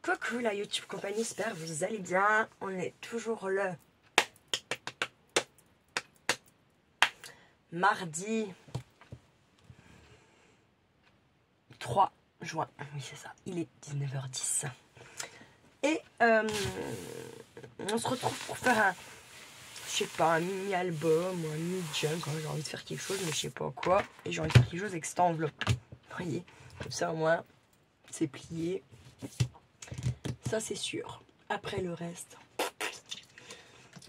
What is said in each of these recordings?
Coucou la YouTube compagnie, j'espère que vous allez bien. On est toujours le mardi 3 juin. Oui, c'est ça. Il est 19h10. Et on se retrouve pour faire un, je sais pas, un mini-album ou un mini-junk. J'ai envie de faire quelque chose, mais je sais pas quoi. Et j'ai envie de faire quelque chose avec cette enveloppe. Vous voyez, comme ça au moins, c'est plié. Ça, c'est sûr. Après le reste.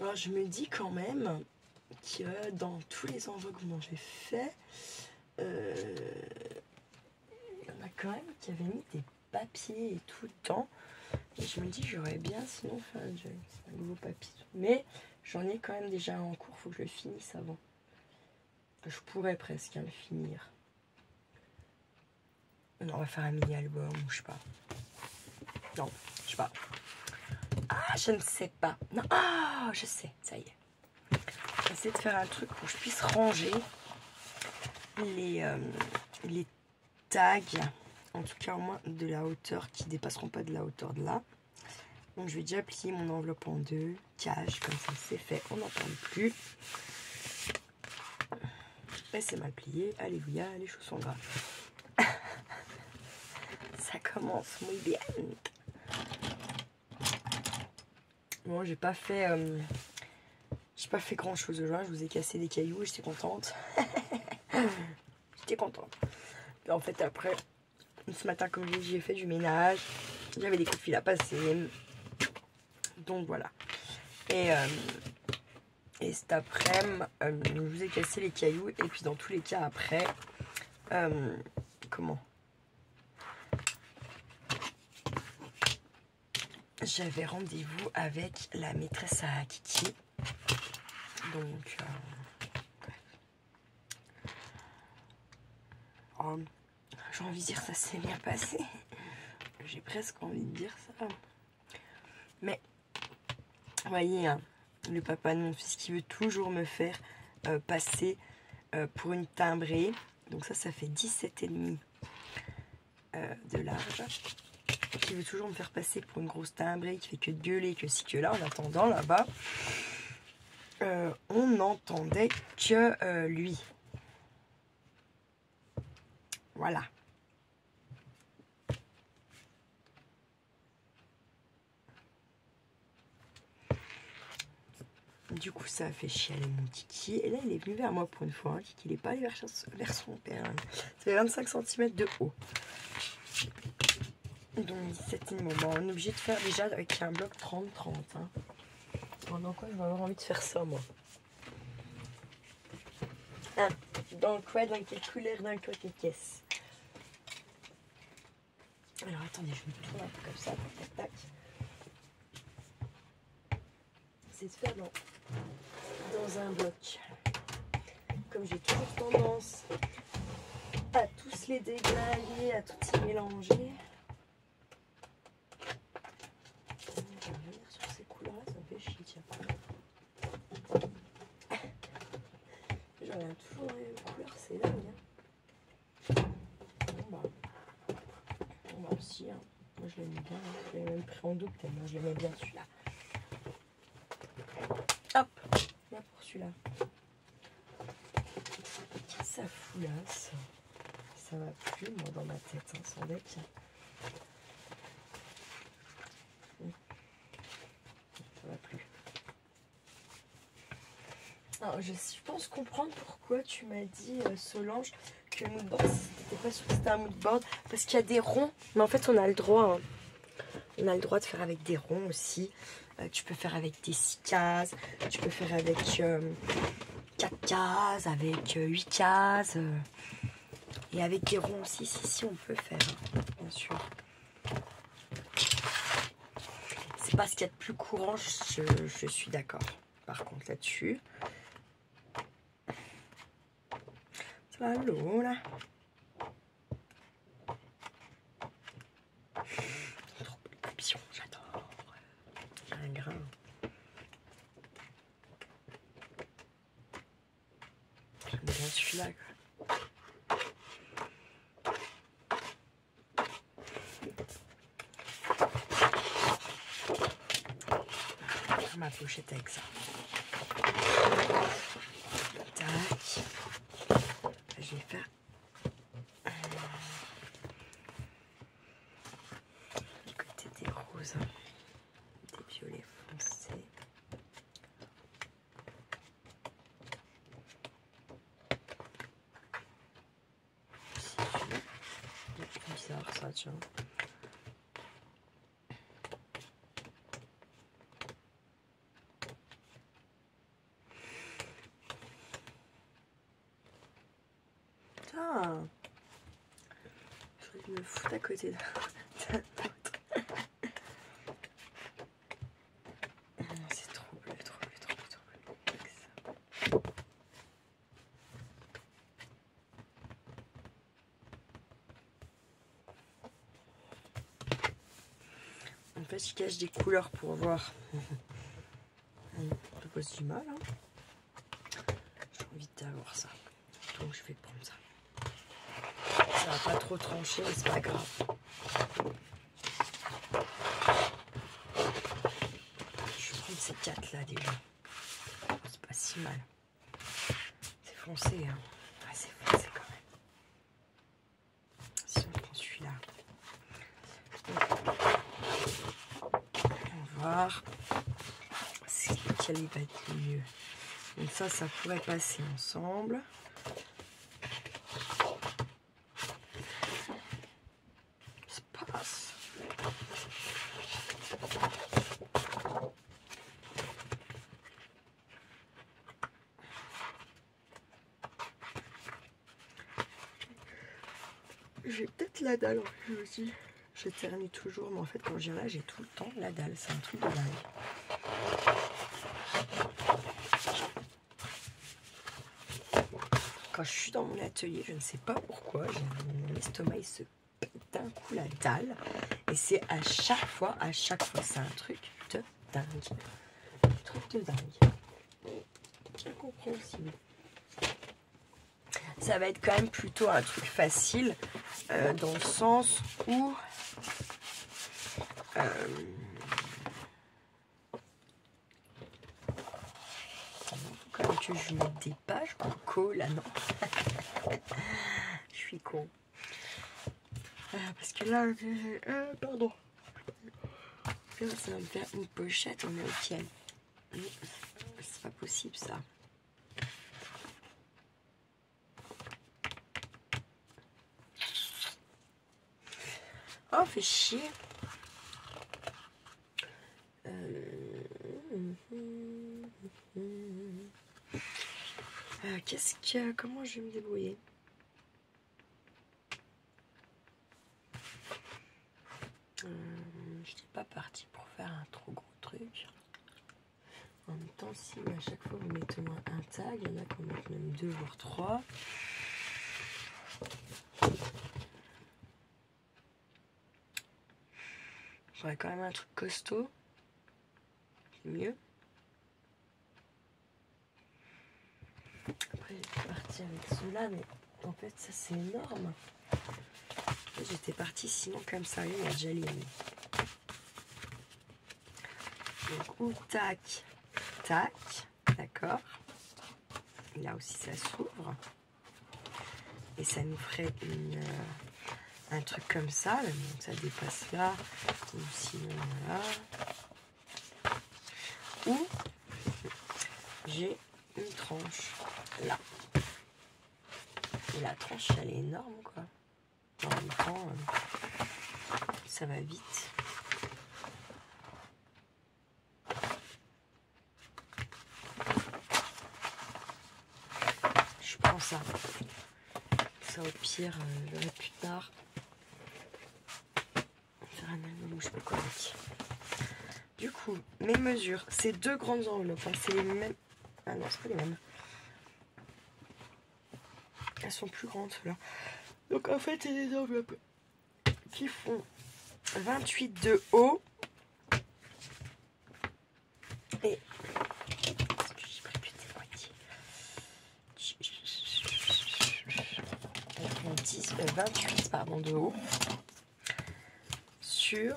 Alors, je me dis quand même que dans tous les enveloppements que j'ai fait, il y en a quand même qui avaient mis des papiers et tout dedans. Et je me dis, j'aurais bien sinon fait un nouveau papier. Mais j'en ai quand même déjà en cours. Il faut que je le finisse avant. Je pourrais presque le finir. Non, on va faire un mini-album ou je sais pas. Non, je sais pas. Ah, je ne sais pas. Non, ah, je sais, ça y est. Je vais essayer de faire un truc où je puisse ranger les tags, en tout cas au moins de la hauteur, qui ne dépasseront pas de la hauteur de là. Donc je vais déjà plier mon enveloppe en deux, cache, comme ça c'est fait, on n'en parle plus. Et c'est mal plié, alléluia, les choses sont graves. Ça commence muy bien. Bon, j'ai pas fait grand chose aujourd'hui. Je vous ai cassé des cailloux et j'étais contente. J'étais contente. Et en fait, après, ce matin, comme je dis, j'ai fait du ménage. J'avais des coups de fil à passer. Donc voilà. Et cet après-midi, je vous ai cassé les cailloux. Et puis dans tous les cas, après, j'avais rendez-vous avec la maîtresse à Kiki. Donc, j'ai envie de dire ça s'est bien passé. J'ai presque envie de dire ça. Mais, vous voyez, hein, le papa de mon fils qui veut toujours me faire passer pour une timbrée. Donc ça fait 17,5 de large. Qui veut toujours me faire passer pour une grosse timbrée, qui fait que de gueuler, que ci, que là. En attendant, là-bas, on n'entendait que lui. Voilà. Du coup, ça a fait chialer mon Kiki. Et là, il est venu vers moi pour une fois. Hein. Kiki, il n'est pas allé vers son père. Hein. Ça fait 25 cm de haut. Donc, 17 moments. On est obligé de faire déjà avec un bloc 30-30. Hein. Pendant quoi, je vais avoir envie de faire ça, moi. Hein. Dans quoi, dans quelle couleur, dans quoi, quelle caisse. Alors, attendez, je me tourne un peu comme ça. Tac, tac. C'est de faire dans un bloc. Comme j'ai toujours tendance à tous les déglinguer, à tout y mélanger. Je vais revenir sur ces couleurs-là, ça me fait chier, tiens. J'en ai toujours dans les couleurs, c'est dingue. Hein. Bon bah aussi, hein. Moi je l'aime bien, hein. Je l'ai même pris en double tellement je l'aimais bien celui-là. Hop, là pour celui-là. Ça foulasse. Ça va plus, moi, dans ma tête, hein, sans deck. Ça va plus. Alors, je pense comprendre pourquoi tu m'as dit, Solange, que le moodboard, c'était pas sûr que c'était un moodboard. Parce qu'il y a des ronds. Mais en fait, on a le droit. Hein. On a le droit de faire avec des ronds aussi. Tu peux faire avec des 6 cases. Tu peux faire avec 4 cases, avec 8 cases. Et avec des ronds aussi, si on peut faire, hein, bien sûr. C'est pas ce qu'il y a de plus courant, je suis d'accord. Par contre, là-dessus. Ça va l'eau, là. Trop de pulsion, j'adore. Un grain. J'aime bien celui-là, quoi. ma pochette avec ça. Tac. Je vais faire du côté des roses, des violets foncés. C'est bizarre ça, tiens. Putain, je me fous à côté d'un autre. C'est trop bleu, trop bleu, trop bleu, trop bleu. En fait, je cache des couleurs pour voir. Ça pose du mal. Hein. J'ai envie d'avoir ça. Donc je vais prendre ça. Ça va pas trop trancher, mais c'est pas grave. Je vais prendre ces 4 là déjà. C'est pas si mal. C'est foncé, hein. Ouais, c'est foncé quand même. Si on prend celui-là. On va voir lequel il va être le mieux. Donc ça pourrait passer ensemble. Ça passe. J'ai peut-être la dalle en plus aussi. J'éternue toujours, mais en fait quand je viens là, j'ai tout le temps la dalle. C'est un truc de dingue. Quand je suis dans mon atelier, je ne sais pas pourquoi, mon estomac il se pète d'un coup la dalle. Et c'est à chaque fois, c'est un truc de dingue. Un truc de dingue. Incompréhensible. Ça va être quand même plutôt un truc facile, dans le sens où faut quand même que je mette des pages coco là, non. Je suis con. Parce que là, pardon. Là, ça va me faire une pochette, on est ok. C'est pas possible ça. Oh, fait chier. Comment je vais me débrouiller? Je n'étais pas partie pour faire un trop gros truc. En même temps, si à chaque fois vous mettez moins un tag, il y en a qui en mettent même 2 voire 3. J'aurais quand même un truc costaud. C'est mieux. Après, j'étais partie avec ceux-là, mais en fait, ça c'est énorme. J'étais partie sinon comme ça, il y a déjà les mis. Donc, ou tac, tac, d'accord. Là aussi, ça s'ouvre. Et ça nous ferait un truc comme ça. Donc, ça dépasse là. Ou sinon, là. Ou j'ai une tranche là. Et la tranche, elle est énorme, quoi. En même temps, ça va vite. Je prends ça. Ça, au pire, je verrai plus tard. Faire un album où je peux colorer. Du coup, mes mesures, c'est 2 grandes enveloppes. Hein, c'est les mêmes. Ah non, c'est pas les mêmes. Elles sont plus grandes, ceux-là. Donc, en fait, c'est des enveloppes qui font 28 de haut. Et... j'ai pris plus de moitié. Elles font 28 pardon, de haut. Sur...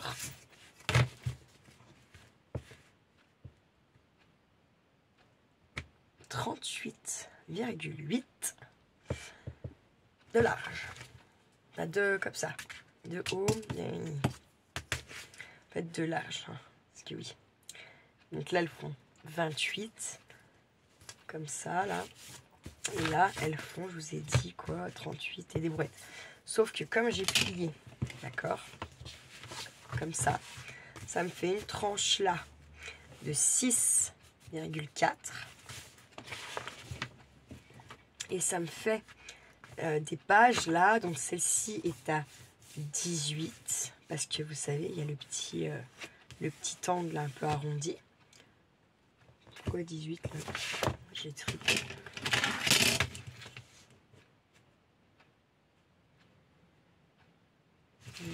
38,8 de large. Là, deux comme ça. De haut, en fait de large. Hein, parce que oui. Donc là, elles font 28. Comme ça, là. Et là, elles font, je vous ai dit quoi, 38 et des brouettes. Sauf que comme j'ai plié, d'accord, comme ça me fait une tranche là de 6,4. Et ça me fait des pages là. Donc celle-ci est à 18. Parce que vous savez, il y a le petit angle un peu arrondi. Pourquoi 18 là? J'ai triplé.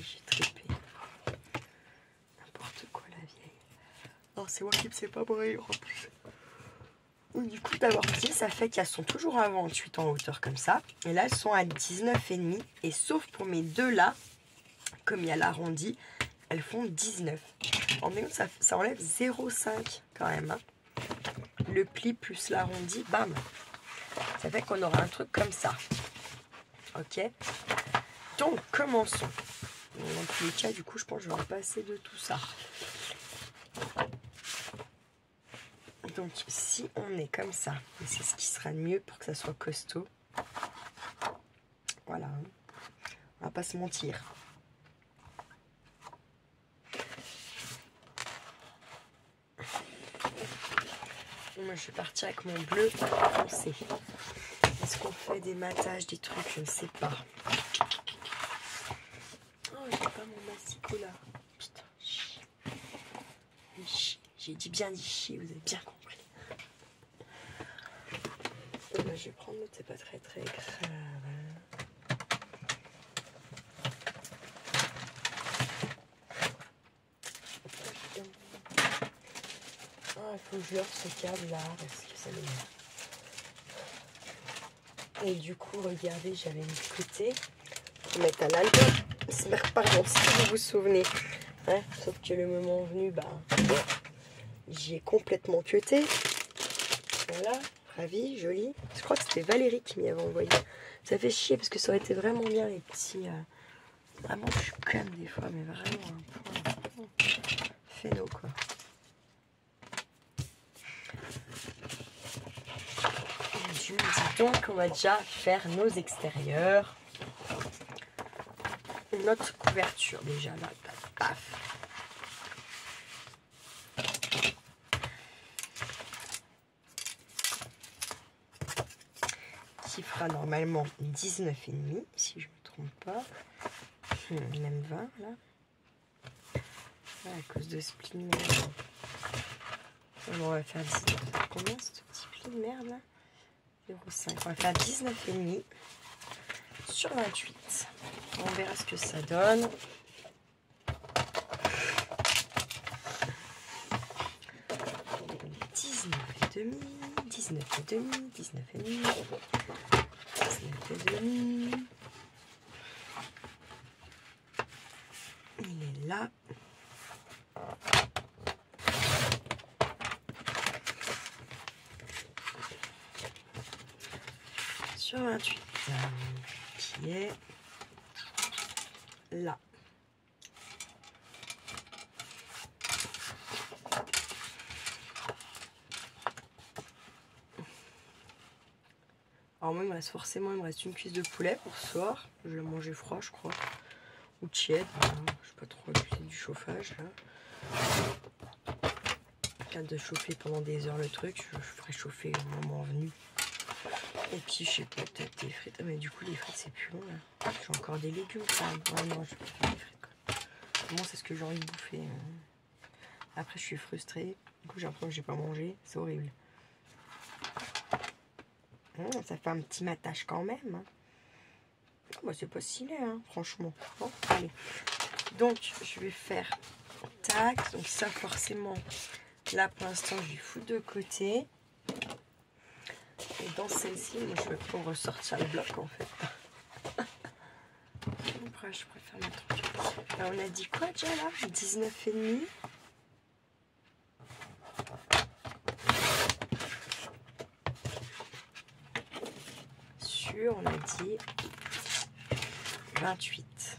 J'ai trippé. N'importe quoi la vieille. Oh, c'est moi qui ne sais pas briller en plus. Du coup, d'avoir dit, ça fait qu'elles sont toujours à 28 en hauteur comme ça. Et là, elles sont à 19,5. Et sauf pour mes deux là, comme il y a l'arrondi, elles font 19. En même temps, ça enlève 0,5 quand même. Hein. Le pli plus l'arrondi, bam. Ça fait qu'on aura un truc comme ça. Ok. Donc, commençons. Dans tous les cas, du coup, je pense que je vais en passer de tout ça. Donc, si on est comme ça, et c'est ce qui sera le mieux pour que ça soit costaud. Voilà. On va pas se mentir. Moi, je vais partir avec mon bleu foncé. Est-ce qu'on fait des matages, des trucs? Je ne sais pas. Oh, j'ai pas mon massicot là. Putain, chier. J'ai dit bien dit chier, vous avez bien compris. Bah, je vais prendre l'autre, c'est pas très grave. Ah, il faut que je leur ce câble là, parce que ça m'énerve. Et du coup, regardez, j'avais mis de côté pour mettre un album. Pardon, si vous vous souvenez. Hein, sauf que le moment venu, bah, j'y ai complètement cuté. Voilà, ravi, joli. Je crois que c'était Valérie qui m'y avait envoyé. Ça fait chier parce que ça aurait été vraiment bien les petits... Vraiment, je suis conne des fois, mais vraiment un point phéno, quoi. Je me dis donc qu'on va déjà faire nos extérieurs. Notre couverture déjà là, paf. Qui fera normalement 19,5 si je ne me trompe pas. Même 20 là. À cause de ce pli de merde. On va faire 19. Combien ce petit pli de merde là? 0,5. On va faire 19,5 sur 28. On verra ce que ça donne. Et demi, 19,5, 19,5. Il est là. Sur 28, qui est là. Alors moi, il me reste une cuisse de poulet pour ce soir. Je vais manger froid, je crois. Ou tiède. Je sais pas trop, c'est du chauffage. Là. De chauffer pendant des heures le truc. Je ferai chauffer le moment venu. Et puis, je sais pas, peut-être des frites. Ah, mais du coup, les frites, c'est plus long, là. J'ai encore des légumes, quand même. Ouais, non, je vais pas faire des frites, quoi. Moi, c'est ce que j'ai envie de bouffer. Après, je suis frustrée. Du coup, j'ai l'impression que j'ai pas mangé. C'est horrible. Ça fait un petit matage quand même. Hein. Oh, bah, c'est pas stylé, hein, franchement. Bon, allez. Donc, je vais faire tac. Donc, ça, forcément, là, pour l'instant, je vais foutre de côté. Et dans celle-ci, moi, je vais pas ressortir le bloc, en fait. Après, je préfère mettre... Alors, on a dit quoi, déjà, là? 19,5. sur, on a dit 28.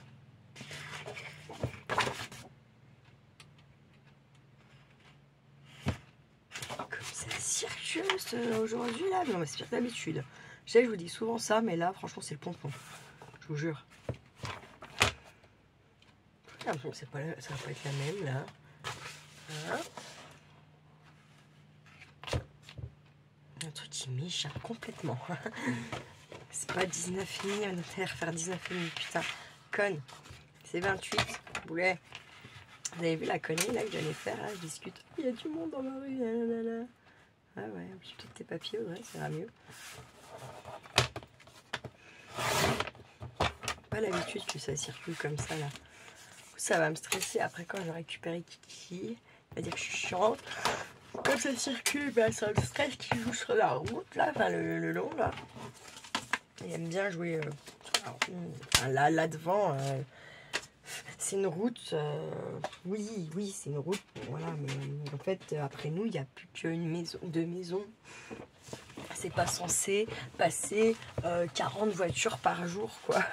Comme ça circule aujourd'hui là, non mais c'est pire que d'habitude. Je sais que je vous dis souvent ça, mais là franchement c'est le pompon. Je vous jure. J'ai l'impression que ça va pas être la même là. Voilà. Un truc qui m'échappe complètement. C'est pas 19,5, on va faire 19,5, putain. Conne. C'est 28. Boulet. Vous avez vu la connerie là que j'allais faire là, je discute. Il y a du monde dans ma rue. Nanana. Ah ouais, j'ai peut-être tes papiers, Audrey, ça ira mieux. Pas l'habitude que ça circule comme ça là. Ça va me stresser après quand je récupère Kiki. Il va dire que je suis chiante. Comme ça circule, ben ça me stresse qui joue sur la route là, enfin le long là. Il aime bien jouer là devant. C'est une route, oui, c'est une route, voilà, mais en fait, après nous, il n'y a plus qu'une maison, deux maisons. C'est pas censé passer 40 voitures par jour, quoi.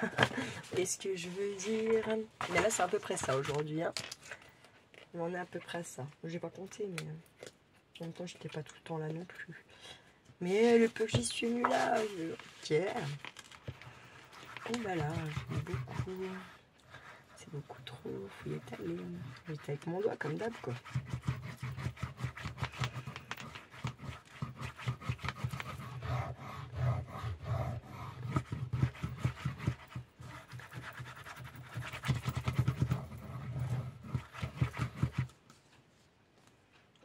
Est-ce que je veux dire? Mais là, c'est à peu près ça aujourd'hui, hein. On en est à peu près à ça. J'ai pas compté, mais en même temps, j'étais pas tout le temps là non plus. Mais le peu que j'y suis venue là, ok. Et voilà, beaucoup. C'est beaucoup trop, faut y étaler. J'étais avec mon doigt comme d'hab quoi.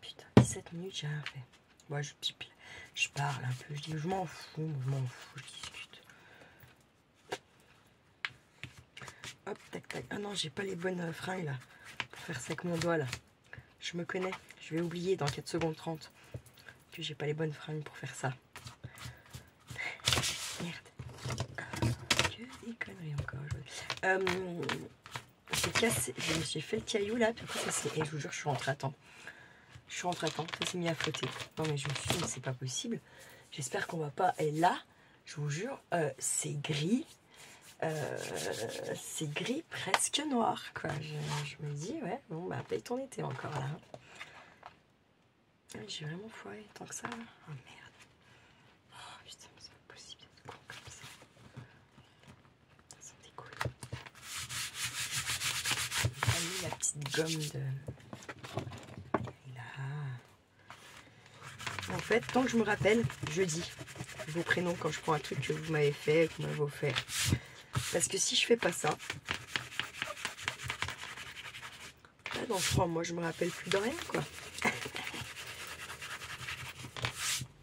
Putain, 17 minutes j'ai rien fait. Moi je parle un peu, je dis je m'en fous, je discute. Hop, tac tac. Ah non, j'ai pas les bonnes fringues là. Pour faire ça avec mon doigt là. Je me connais, je vais oublier dans 4 secondes 30 que j'ai pas les bonnes fringues pour faire ça. Merde. Que des conneries encore. J'ai fait le caillou là, puis après ça s'est. Et je vous jure, je suis rentrée à temps. Ça s'est mis à flotter. Non mais je me suis dit, mais c'est pas possible. J'espère qu'on va pas. Et là, je vous jure, c'est gris. C'est gris presque noir quoi. Je me dis ouais bon bah paye ton été encore là. J'ai vraiment foiré tant que ça là. Oh merde. Oh putain mais c'est pas possible d'être con comme ça. Ça sentait cool. J'ai mis la petite gomme de là. En fait tant que je me rappelle je dis vos prénoms quand je prends un truc que vous m'avez fait, que vous m'avez offert. Parce que si je fais pas ça, là dans 3 mois, je me rappelle plus de rien, quoi.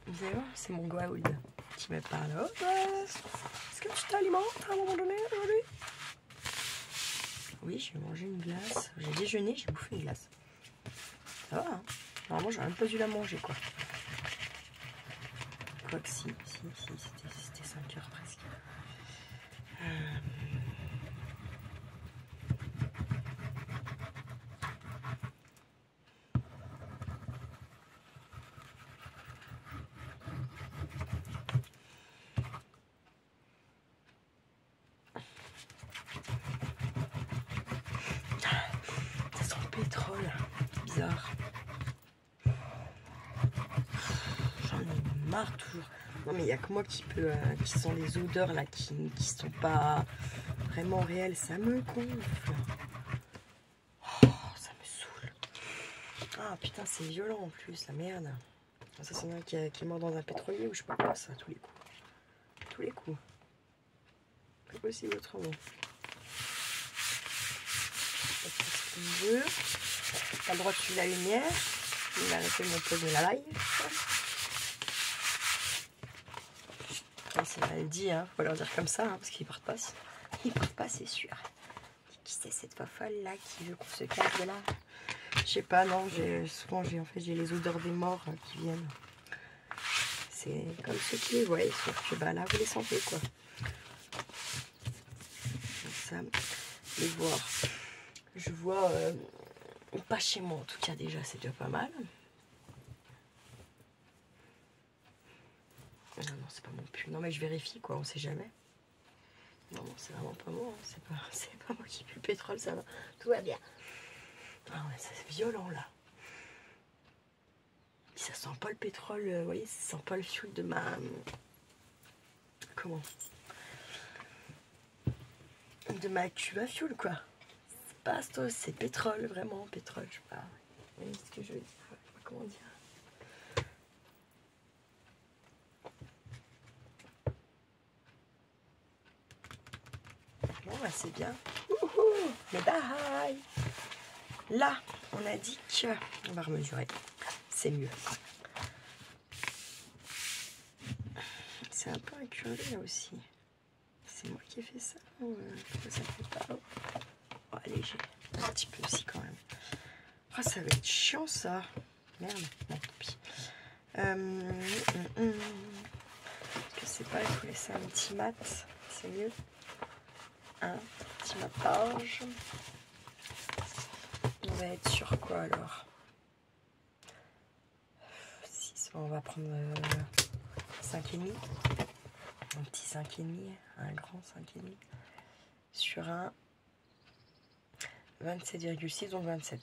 Vous allez voir, c'est mon Goa'uld qui me parle. Oh, est-ce que tu t'alimentes à un moment donné aujourd'hui? Oui, j'ai mangé une glace. J'ai déjeuné, j'ai bouffé une glace. Ça va, hein. Normalement, j'aurais même pas dû la manger, quoi. Quoique si, c'était 5 heures presque. Ça sent le pétrole. Bizarre. J'en ai marre toujours. Non mais il n'y a que moi qui sent les odeurs là qui sont pas vraiment réelles. Ça me gonfle. Oh, ça me saoule. Ah putain c'est violent en plus la merde. Ça c'est un qui est mort dans un pétrolier ou je sais pas quoi ça, tous les coups. Tous les coups. Pas possible autrement. Ce qu'on veut. T'as le droit de suivre la lumière. Il va arrêter de me poser la live. C'est mal dit, hein. Faut leur dire comme ça, hein, parce qu'ils portent pas. Ils portent pas, c'est sûr. Qui c'est cette folle là qui veut qu'on se casse de là? Je sais pas, non. Souvent j'ai les odeurs des morts qui viennent. C'est comme ceux qui les voient, sauf que bah là vous les sentez quoi. Donc ça, les voir. Je vois pas chez moi en tout cas déjà, c'est déjà pas mal. Non, non, c'est pas mon pull. Non, mais je vérifie, quoi, on sait jamais. Non, non, c'est vraiment pas moi. Hein. C'est pas moi qui pue le pétrole, ça va. Tout va bien. Ah ouais, c'est violent, là. Ça sent pas le pétrole, vous voyez, ça sent pas le fioul de ma... Comment? De ma cuve à fioul, quoi. C'est pas c'est pétrole, vraiment, pétrole, je sais pas. Vous voyez ce que je veux dire? Je sais pas comment dire. Bon, bah, c'est bien. Ouhou, mais bye. Là, on a dit que... On va remesurer. C'est mieux. C'est un peu incurvé, là, aussi. C'est moi qui ai fait ça ou ça fait pas? Oh, léger. Un petit peu aussi, quand même. Oh, ça va être chiant, ça. Merde. Non, tant pis. Est-ce que c'est pas, il faut laisser un petit mat. C'est mieux. Un petit matage. On va être sur quoi alors? 6, on va prendre 5,5. Un petit 5,5, un grand 5,5. Sur un 27,6, donc 27.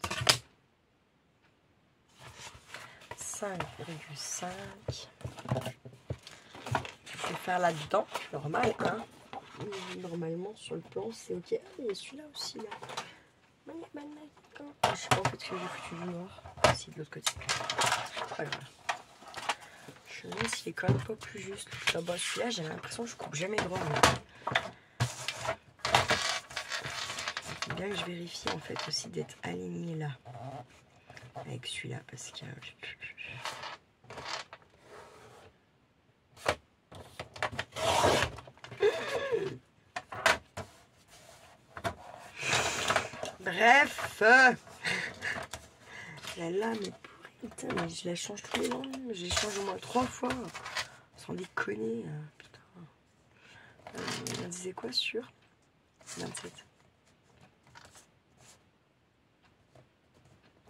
5,5. Je vais faire là-dedans, normal, hein. Normalement, sur le plan, c'est ok. Ah, il y a celui-là aussi, là. Je sais pas en fait ce que j'ai foutu du noir. Si, de l'autre côté. Pas grave. Je me demande s'il est quand même pas plus juste. Là-bas, celui-là, j'ai l'impression que je coupe jamais droit. Il faut bien que je vérifie en fait aussi d'être aligné là. Avec celui-là, parce que... Bref, la lame est pourrie. Putain, mais je la change tous les lendemains. Je la change au moins 3 fois. Sans déconner. Putain. On disait quoi sur 27?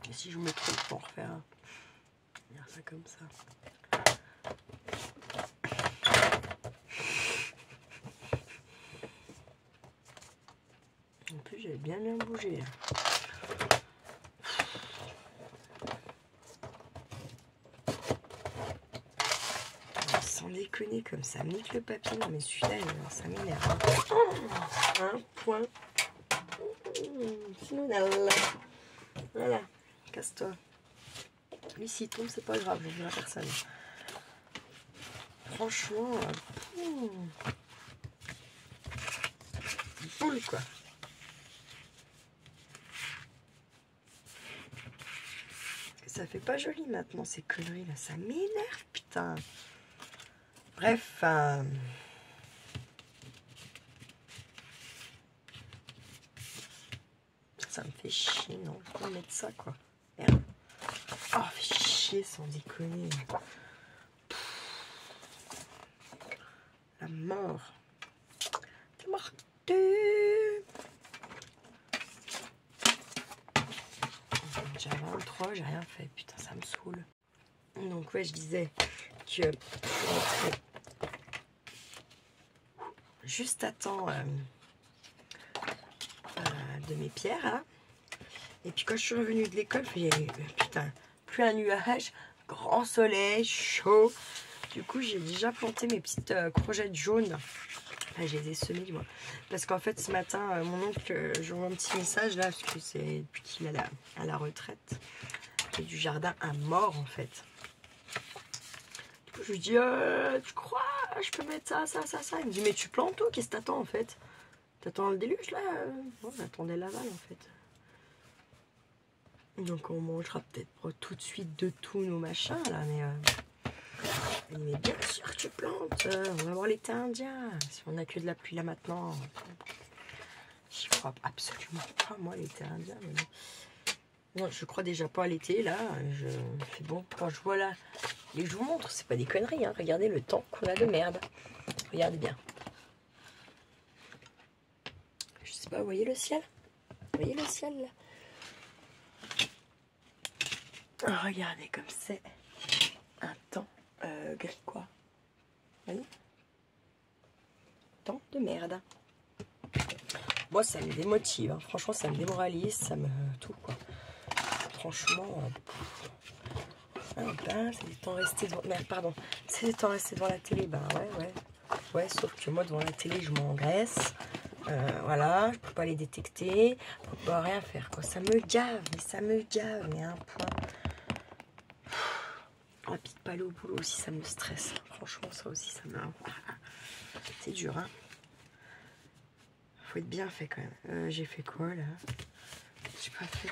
Et si je me trompe pour en refaire un? Faire ça comme ça. En plus, j'avais bien bougé. Sans déconner, comme ça me nique le papier. Non, mais celui-là, ça m'énerve. Un point. Voilà, casse-toi. Lui, s'il tombe, c'est pas grave, je dis à personne. Franchement, boule quoi. Ça fait pas joli maintenant ces conneries là, ça m'énerve putain. Bref, ça me fait chier, non, je peux mettre ça quoi. Merde. Oh, fait chier sans déconner. La mort. T'es morte. Déjà 23, j'ai rien fait. Putain, ça me saoule. Donc ouais, je disais que juste à temps de mes pierres. Hein. Et puis quand je suis revenue de l'école, putain, plus un nuage, grand soleil, chaud. Du coup, j'ai déjà planté mes petites courgettes jaunes. Enfin, je les ai semées, du moins. Parce qu'en fait, ce matin, mon oncle, je vois un petit message là, parce que c'est depuis qu'il est à la retraite. Et du jardin à mort, en fait. Du coup, je lui dis, tu crois, je peux mettre ça, ça, ça, ça. Il me dit, mais tu plantes tout, qu'est-ce que t'attends, en fait? T'attends le déluge, là? Bon, on attendait l'aval, en fait. Donc, on mangera peut-être pas tout de suite de tous nos machins, là, mais bien sûr que tu plantes, on va voir l'été indien. Si on n'a que de la pluie là maintenant, j'y crois absolument pas, moi, l'été indien. Mais non, je crois déjà pas à l'été, là. Bon, quand je vois là, et je vous montre, c'est pas des conneries, hein. Regardez le temps qu'on a de merde. Regardez bien. Je sais pas, vous voyez le ciel? Vous voyez le ciel, là? Regardez comme c'est un temps gris, quoi. voyez, tant de merde. Moi, ça me démotive, hein. Franchement, ça me démoralise, ça me... tout, quoi. Franchement... Ben, c'est du temps resté devant... Merde, pardon. C'est du temps resté devant la télé, ben ouais. Ouais, sauf que moi, devant la télé, je m'engraisse. Voilà, je peux pas les détecter. Je peux pas rien faire, quoi. Ça me gave, mais à un point. La pique pas aller au boulot aussi, ça me stresse. Franchement, ça aussi, ça me... C'est dur, hein. Faut être bien fait, quand même. J'ai fait quoi, là? J'ai pas fait...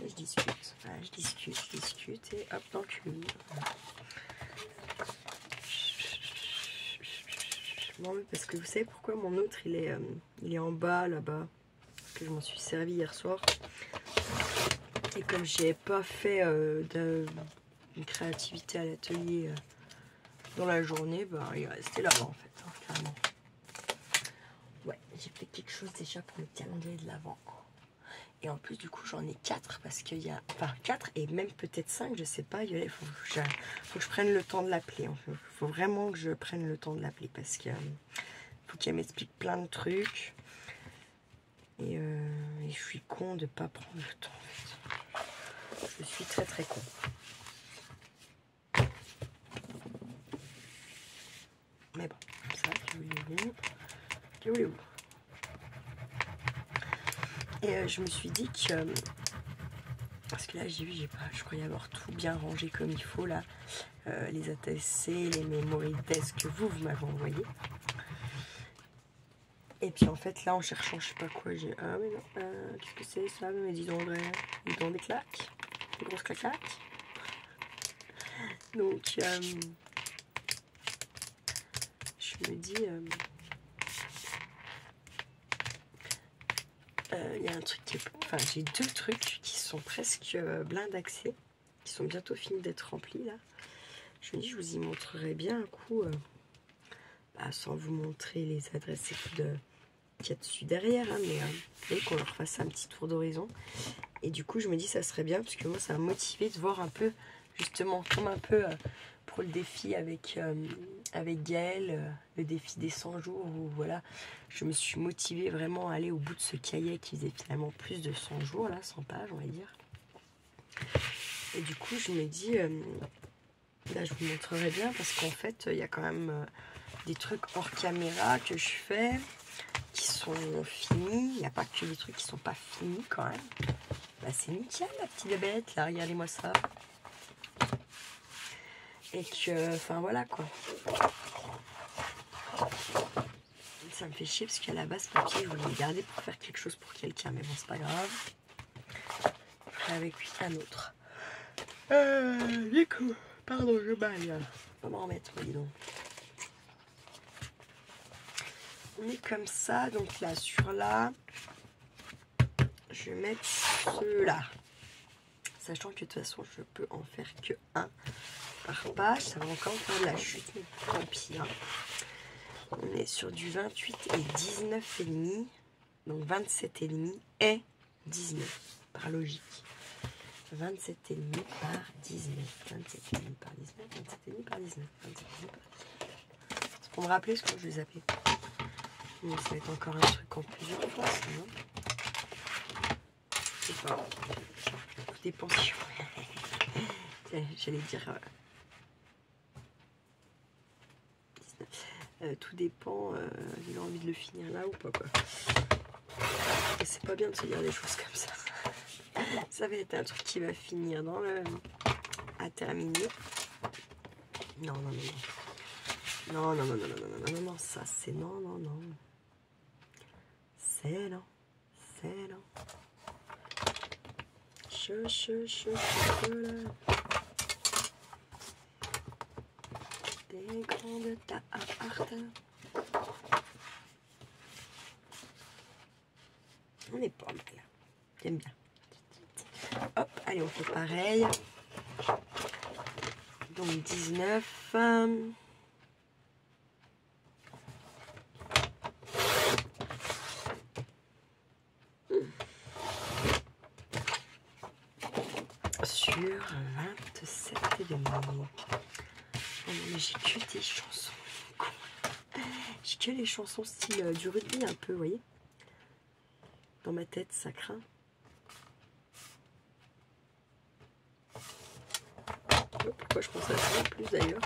Je discute. Voilà, je discute et hop, dans le cul. Non, mais parce que vous savez pourquoi mon autre, il est en bas, là-bas. Parce que je m'en suis servi hier soir. Et comme j'ai pas fait une créativité à l'atelier dans la journée, bah, il est resté là-bas en fait, hein, carrément. Ouais, j'ai fait quelque chose déjà pour le calendrier de l'Avent. Et en plus, du coup, j'en ai 4 parce qu'il y a... Enfin, 4 et même peut-être 5, je sais pas. Il faut que je prenne le temps de l'appeler. Il faut vraiment que je prenne le temps de l'appeler parce que faut qu'elle m'explique plein de trucs. Et je suis con de pas prendre le temps, en fait. Je suis très très con. Mais bon, ça, que voulez-vous? Que voulez-vous? Et je me suis dit que... parce que là, j'ai vu, je croyais avoir tout bien rangé comme il faut, là. Les ATC, les memory desk que vous m'avez envoyé. Et puis en fait, là, en cherchant, je sais pas quoi, j'ai... Ah mais non, qu'est-ce que c'est ça? Mais dis donc, dis donc des claques. Des grosses claques. Donc, je me dis... il y a un truc qui est... Enfin, j'ai 2 trucs qui sont presque pleins d'accès, qui sont bientôt finis d'être remplis, là. Je me dis, je vous y montrerai bien un coup, sans vous montrer les adresses et tout qu'il y a dessus derrière, hein, mais vous voyez qu'on leur fasse un petit tour d'horizon. Et du coup, je me dis, ça serait bien, parce que moi, ça m'a motivé de voir un peu, justement, comme un peu pour le défi avec Gaëlle, le défi des 100 jours, où voilà, je me suis motivée vraiment à aller au bout de ce cahier qui faisait finalement plus de 100 jours, là, 100 pages, on va dire. Et du coup, je me dis, là, je vous montrerai bien, parce qu'en fait, il y a quand même des trucs hors caméra que je fais, qui sont finis. Il n'y a pas que des trucs qui sont pas finis, quand même. Bah, c'est nickel, la petite bébête, là, regardez-moi ça. Et que, enfin, voilà, quoi. Ça me fait chier, parce qu'à la base, ce papier, je voulais le garder pour faire quelque chose pour quelqu'un, mais bon, c'est pas grave. Je ferai avec lui un autre. Du coup, pardon, je baille. On va m'en remettre, dis donc. On est comme ça, donc là, sur là, je vais mettre ceux-là. Sachant que de toute façon, je peux en faire que un par page. Ça va encore faire de la chute, mais tant pis. Hein. On est sur du 28 et 19,5. Donc 27,5 et 19, par logique. 27,5 par 19. 27,5 par 19. 27,5 par 19. 27,5 par 19. C'est pour me rappeler ce que je les appelais. Mais ça va être encore un truc en plusieurs fois, ça, non? Je sais pas. Tout dépend si j'allais dire... tout dépend, j'ai envie de le finir là ou pas, quoi. Et c'est pas bien de se dire des choses comme ça. Ça va être un truc qui va finir dans le... à terminer. Non, non, non, non. Non, non, non, non, non, non, non, non, non, ça c'est non, non, non. C'est non, c'est non. Chocolat. Des grandes tartes. On est pas mal. J'aime bien. Hop, allez, on fait pareil. Donc 19. Sur 27,5. Oh, mais j'ai que des chansons. J'ai que les chansons style du rugby un peu, vous voyez. Dans ma tête, ça craint. Pourquoi je pense à ça en plus d'ailleurs?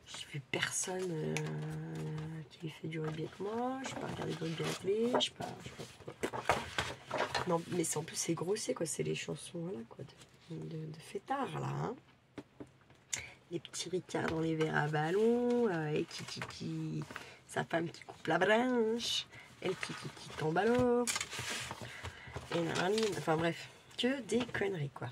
J'ai vu personne qui fait du rugby avec moi. Je n'ai pas regardé de rugby à la télé. Je sais pas non, mais en plus c'est grossier quoi. C'est les chansons voilà quoi de fêtard là. Hein. Les petits ricards dans les verres à ballon. Et qui sa femme qui coupe la branche. Elle qui tombe à l'eau. Et nanani. Enfin bref, que des conneries quoi.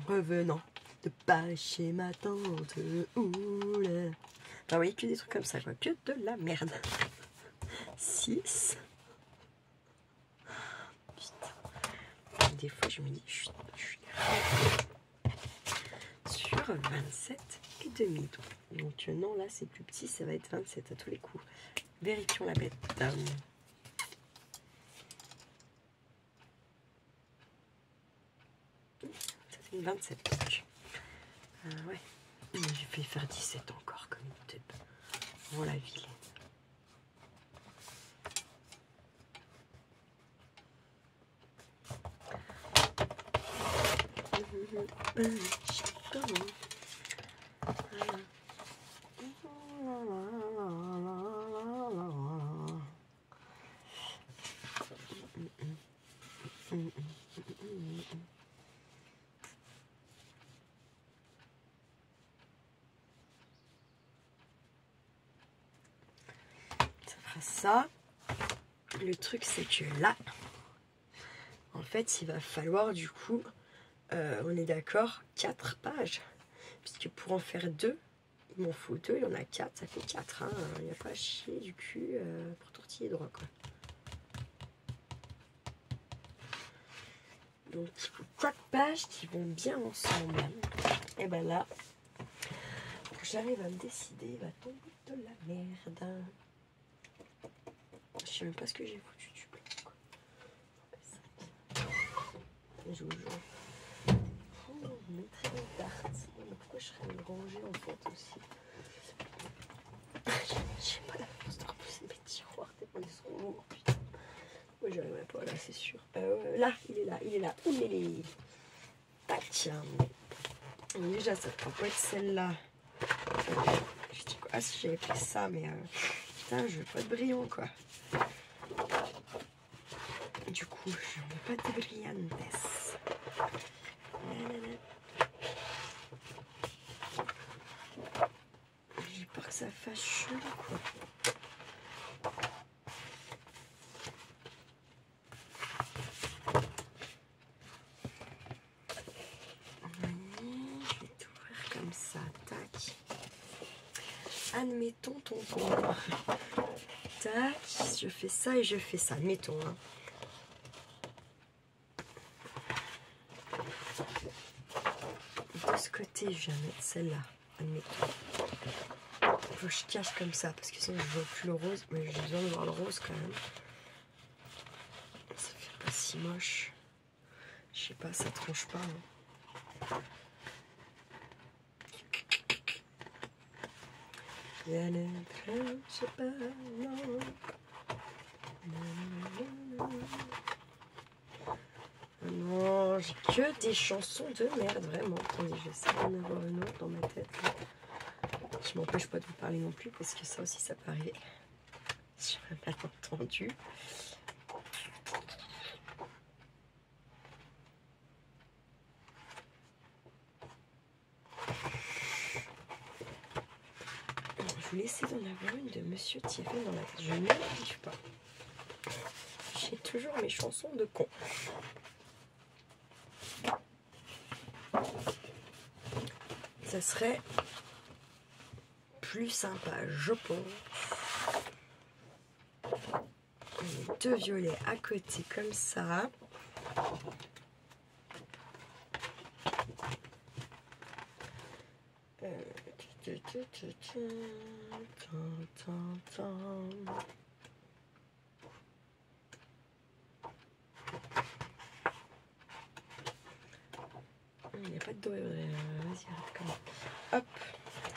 Revenant de pas chez ma tante. Oula. Enfin, vous voyez que des trucs comme ça quoi. Que de la merde. 6. Putain. Des fois je me dis je suis sur 27 et demi. Donc non là c'est plus petit, ça va être 27 à tous les coups. Vérifions la bête. Ça fait 27 donc. Ouais. J'ai fait faire 17 encore comme une tête. Oh la ville. Ça, le truc c'est que là, en fait, il va falloir du coup, on est d'accord, 4 pages. Puisque pour en faire 2, il m'en faut 2, il y en a 4, ça fait 4. Hein. Il n'y a pas à chier du cul pour tortiller droit quoi. Donc il faut 4 pages qui vont bien ensemble. Et ben là, quand j'arrive à me décider, il va tomber de la merde. Je sais même pas ce que j'ai foutu du blanc. Je vous jure. Oh, mettrais une tarte. Pourquoi je serais le ranger en fait aussi? J'ai pas la force de repousser mes tiroirs tellement ils sont lourds, putain. Moi j'arriverai pas là, c'est sûr. Là, il est là, il est là. Où il est? Tac, tiens. Déjà, ça peut pas être celle-là. Je dis quoi? Ah, si j'avais pris ça, mais putain, je veux pas de brillant quoi. Du coup, je n'en veux pas de brillantes. J'ai peur que ça fasse chelou quoi. Je vais t'ouvrir comme ça, tac. Admettons ton compte. Tac, je fais ça et je fais ça, admettons. Hein. De ce côté, je vais mettre celle-là, admettons. Il faut que je cache comme ça parce que sinon je vois plus le rose, mais j'ai besoin de voir le rose quand même. Ça fait pas si moche. Je sais pas, ça tranche pas. Hein. Ça ne tranche pas, non. Non, j'ai que des chansons de merde, vraiment. Attendez, je vais essayer d'en avoir une autre dans ma tête. Je m'empêche pas de vous parler non plus parce que ça aussi ça peut arriver. J'ai mal entendu. Je voulais essayer d'en avoir une de Monsieur Thierry dans la tête. Je n'y arrive pas. J'ai toujours mes chansons de con. Ça serait plus sympa, je pense. Les 2 violets à côté comme ça. photo. Vas-y, arrête comment. Hop,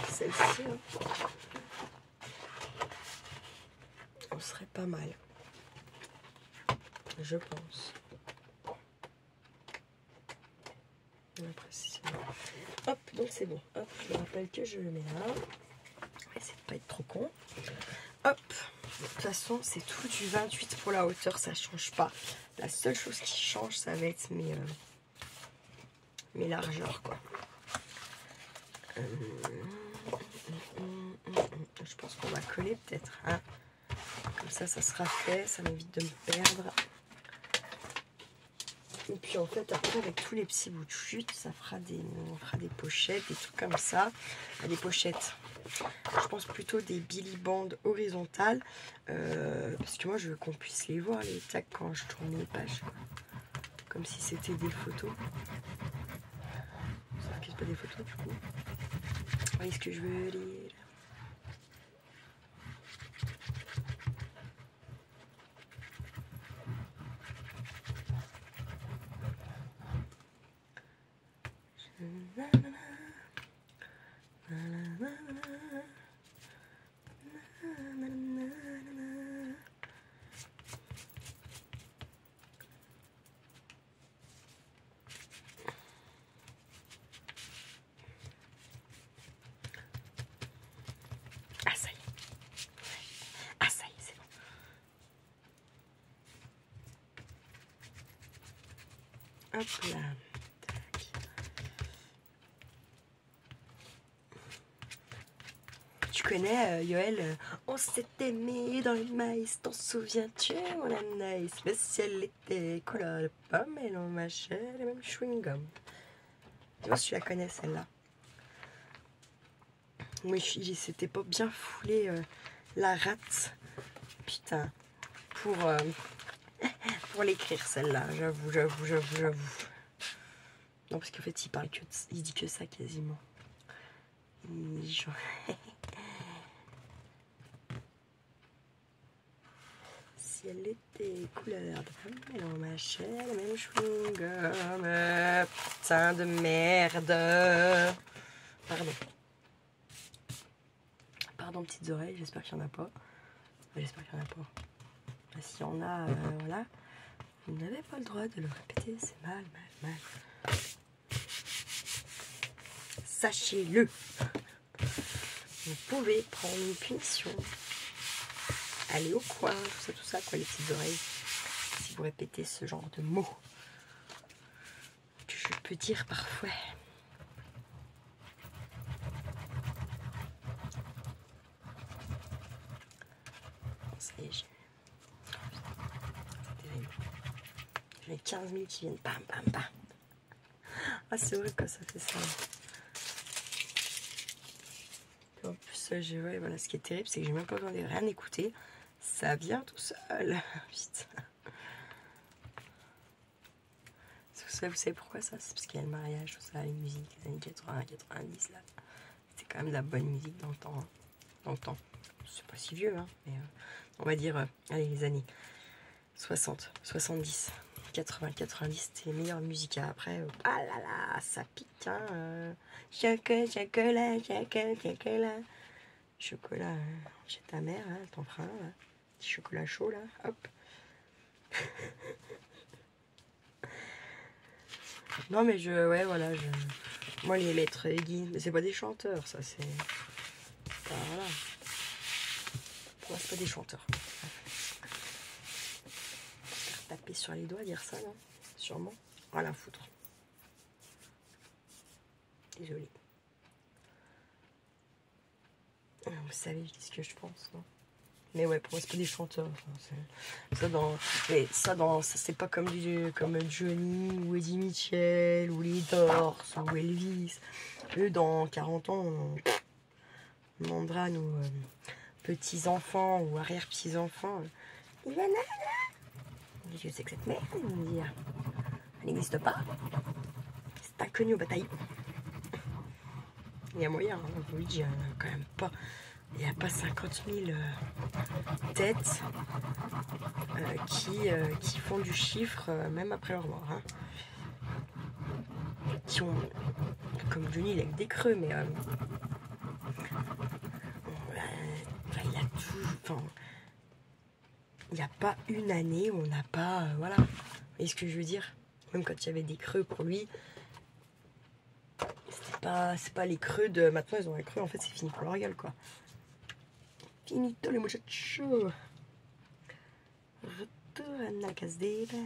celle-ci. Hein. On serait pas mal. Je pense. Après, c'est bon. Hop, donc c'est bon. Hop, je me rappelle que je le mets là. On va essayer de pas être trop con. Hop. De toute façon, c'est tout du 28 pour la hauteur, ça change pas. La seule chose qui change, ça va être mes largeurs, quoi. Je pense qu'on va coller peut-être. Hein. Comme ça sera fait. Ça m'évite de me perdre. Et puis en fait, après, avec tous les petits bouts de chute, on fera des pochettes, des trucs comme ça. Des pochettes. Je pense plutôt des Billy Bands horizontales. Parce que moi, je veux qu'on puisse les voir, les tags, quand je tourne les pages. Quoi. Comme si c'était des photos. Sauf que c'est pas des photos, du coup. Vous voyez ce que je veux dire? Ah ça y est. Ah ça y est, c'est bon. Hop là. Tu connais Yoel, on s'est aimé dans le maïs, t'en souviens-tu, mon Anaïs? Le ciel était couleur de pomme et l'on mâchait les mêmes chewing-gum. Tu vois si tu la connais celle-là. Oui, il s'était pas bien foulé la rate. Putain, pour l'écrire celle-là, j'avoue. Non, parce qu'en fait, il dit que ça quasiment. Genre... Si elle était couleur de pomme, elle en mâchait le même chewing-gum. Putain de merde. Pardon, petites oreilles, j'espère qu'il n'y en a pas. J'espère qu'il n'y en a pas. S'il y en a, voilà. Vous n'avez pas le droit de le répéter, c'est mal. Sachez-le. Vous pouvez prendre une punition. Aller au coin, tout ça, quoi, les petites oreilles. Si vous répétez ce genre de mots. Que je peux dire parfois. Ça y est, j'ai 15 000 qui viennent. Bam. Ah, c'est vrai que ça fait ça. Et en plus, ouais, voilà, ce qui est terrible, c'est que j'ai même pas besoin de rien écouter. Ça vient tout seul. Putain. Vous savez pourquoi ça? C'est parce qu'il y a le mariage, tout ça, les musiques, les années 80, 90, là. C'était quand même de la bonne musique dans le temps. Hein. Dans le temps. C'est pas si vieux, hein, mais on va dire, allez, les années 60, 70, 80, 90, c'était les meilleures musiques. Après, ah là là, ça pique, hein. Chocolat. Chocolat, chez ta mère, hein, elle t'en fera un, là. Petit chocolat chaud, là, hop. Non, mais ouais, voilà, moi, les maîtres Guy, mais c'est pas des chanteurs, ça, c'est... Voilà. Pour moi, c'est pas des chanteurs. Faire taper sur les doigts, dire ça, là, sûrement. Rien à foutre. Désolée. Vous savez, je dis ce que je pense, non? Mais ouais, pour moi, c'est pas des chanteurs. Ça, c'est pas comme Johnny ou Eddie Mitchell ou les Doors ou Elvis. Eux, dans 40 ans, on demandera à nos petits-enfants ou arrière-petits-enfants. Il y en a là. Je sais que cette merde, ils vont me dire. Elle n'existe pas. C'est inconnu aux batailles. Il y a moyen, hein, oui, il y en a quand même pas. Il n'y a pas 50 000 têtes qui font du chiffre même après leur mort. Hein. Qui ont comme Johnny, il a que des creux, mais il a tout. Enfin, il n'y a pas une année où on n'a pas. Voilà. Vous voyez ce que je veux dire? Même quand il y avait des creux pour lui, c'est pas les creux de. Maintenant, ils ont un creux, en fait, c'est fini pour leur gueule, quoi. Finito les muchachos. Retour à la case des verts.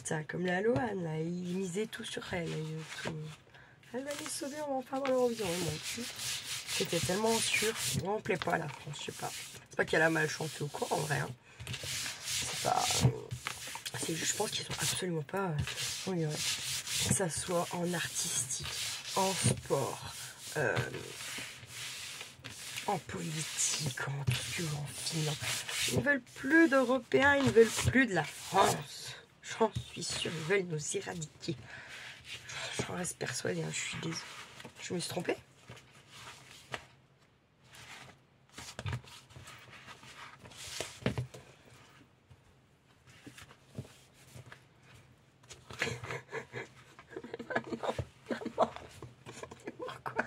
Tiens, comme la Loane, là, il misait tout sur elle. Elle va les sauver, on va en faire dans l'Eurovision. C'était tellement sûr. Moi, on plaît pas à la France, je sais pas. C'est pas qu'elle a mal chanté ou quoi, en vrai. Hein. C'est pas. C'est juste, je pense qu'ils sont absolument pas. Oui, ouais. Que ça soit en artistique, en sport, en politique, en tout ce que en finance. Ils ne veulent plus d'Européens, ils ne veulent plus de la France. J'en suis sûre, ils veulent nous éradiquer. J'en reste persuadée, hein, je suis désolée. Je me suis trompée? Pourquoi?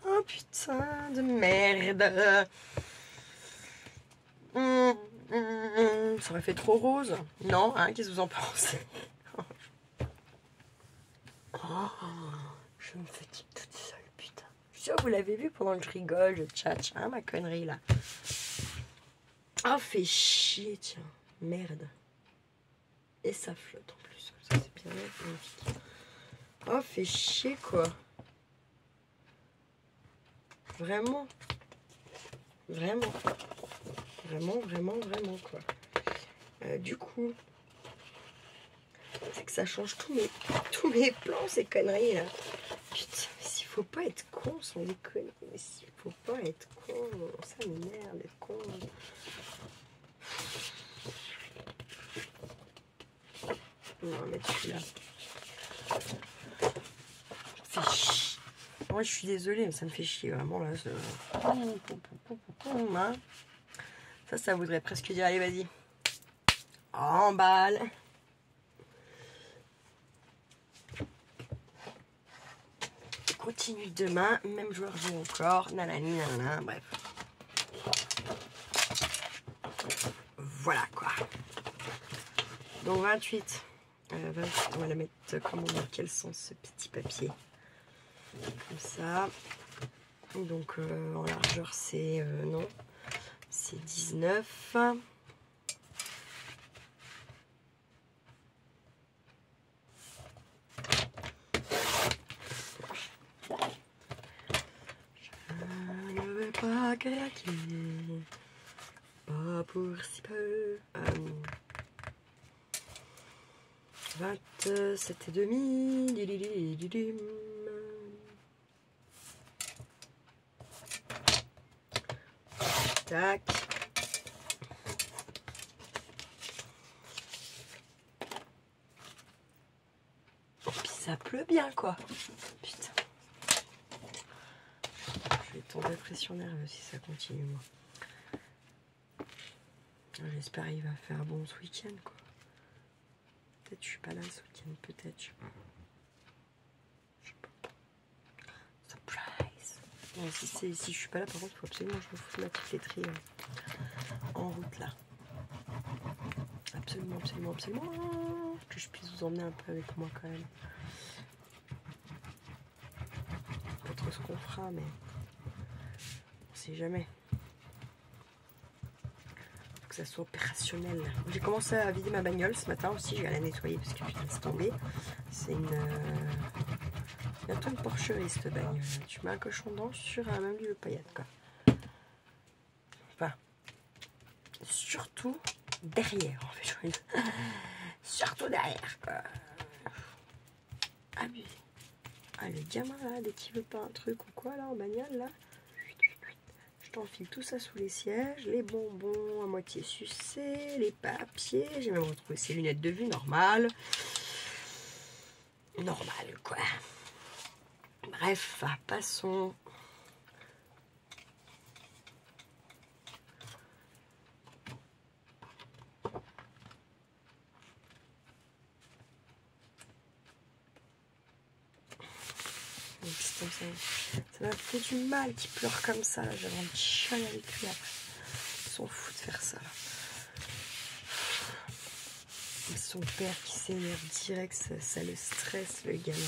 Oh putain de merde. Ça aurait fait trop rose. Non, hein, qu'est-ce que vous en pensez? Oh, je me fatigue toute seule, putain. Je suis sûre que vous l'avez vu pendant que je rigole, je tchatche, hein, ma connerie là. Ah, fait chier, tiens. Merde. Et ça flotte en plus. Ça, c'est bien magnifique. Oh, fait chier, quoi. Vraiment. Vraiment. Vraiment, quoi. Du coup, c'est que ça change tous mes plans, ces conneries, là. Putain, mais s'il faut pas être con, sans déconner. Mais s'il faut pas être con, ça m'énerve d'être con. On va mettre celui-là. Ça fait chier. Moi, je suis désolée, mais ça me fait chier, vraiment, là. Ça voudrait presque dire, allez, vas-y. Emballe. Continue demain, même joueur joue encore, nanani, nanana, bref. Voilà quoi. Donc 28. 28, on va la mettre comment, dans quel sens ce petit papier? Comme ça. Donc en largeur c'est non, c'est 19. Je ne vais pas craquer, pas pour si peu. 27 et demi. Tac. Et puis ça pleut bien quoi. Putain. Je vais tomber à pression nerveuse si ça continue moi. J'espère qu'il va faire bon ce week-end quoi. Peut-être je suis pas là ce week-end, peut-être. Je sais pas. Surprise. Non, si je suis pas là, par contre, il faut absolument que je me foute ma petite laiterie en route là. Absolument. Que je puisse vous emmener un peu avec moi quand même. Pas trop ce qu'on fera, mais on sait jamais. Faut que ça soit opérationnel. J'ai commencé à vider ma bagnole ce matin aussi, je vais la nettoyer parce que putain, c'est tombé. C'est bientôt une porcherie cette bagnole. Tu mets un cochon dedans sur un même lieu de paillettes quoi. Enfin, surtout derrière en fait. Surtout derrière quoi. Abusé. Ah le gamin là, dès qu'il veut pas un truc ou quoi là en bagnole là, je t'enfile tout ça sous les sièges, les bonbons à moitié sucés, les papiers, j'ai même retrouvé ses lunettes de vue normales. Normal quoi. Bref, passons. piston, ça m'a fait du mal qu'il pleure comme ça. J'avais envie de chialer avec lui après. Ils s'en foutent de faire ça là. Et son père qui s'énerve direct, ça le stresse le gamin.